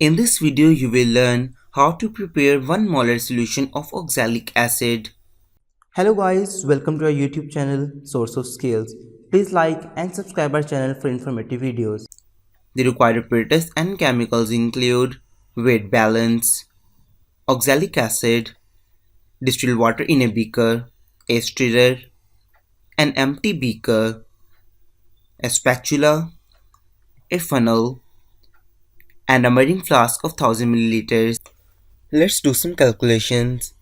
In this video, you will learn how to prepare 1 molar solution of oxalic acid. Hello guys, welcome to our YouTube channel Source of Skills. Please like and subscribe our channel for informative videos. The required apparatus and chemicals include weight balance, oxalic acid, distilled water in a beaker, a stirrer, an empty beaker, a spatula, a funnel, and a measuring flask of 1000 milliliters. Let's do some calculations.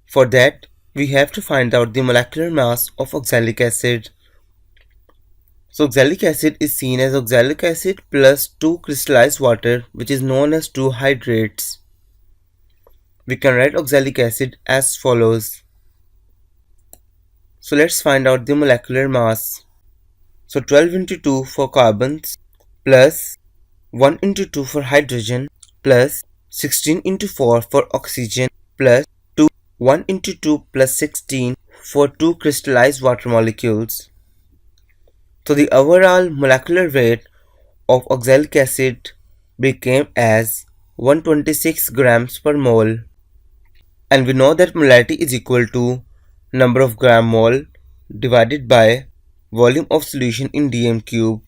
For that, we have to find out the molecular mass of oxalic acid. So oxalic acid is seen as oxalic acid plus 2 crystallized water, which is known as 2 hydrates. We can write oxalic acid as follows. So let's find out the molecular mass. So 12 into 2 for carbons plus 1 into 2 for hydrogen plus 16 into 4 for oxygen plus 2 1 into 2 plus 16 for 2 crystallized water molecules. So the overall molecular weight of oxalic acid became as 126 grams per mole, and we know that molarity is equal to number of gram mole divided by volume of solution in dm cube,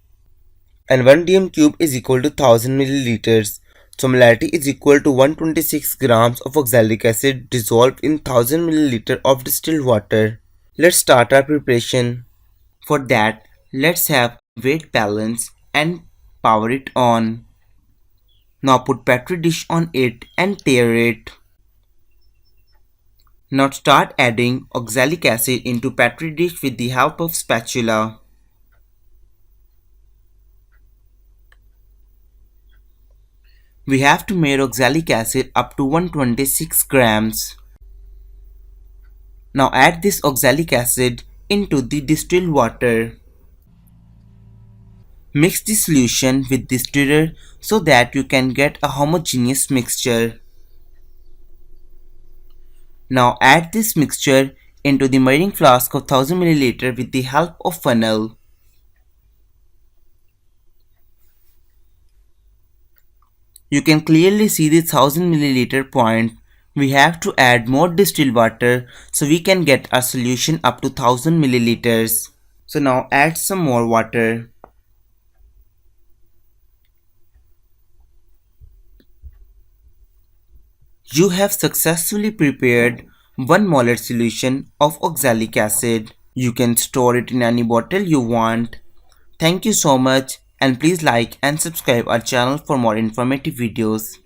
and 1 dm cube is equal to 1000 milliliters. So molarity is equal to 126 grams of oxalic acid dissolved in 1000 milliliter of distilled water. Let's start our preparation. For that, let's have weight balance and power it on. Now put petri dish on it and tear it. Now start adding oxalic acid into petri dish with the help of spatula. We have to measure oxalic acid up to 126 grams. Now add this oxalic acid into the distilled water. Mix the solution with the stirrer so that you can get a homogeneous mixture. Now add this mixture into the measuring flask of 1000 ml with the help of funnel. You can clearly see the 1000 ml point. We have to add more distilled water so we can get our solution up to 1000 milliliters. So now add some more water. You have successfully prepared 1 molar solution of oxalic acid. You can store it in any bottle you want. Thank you so much, and please like and subscribe our channel for more informative videos.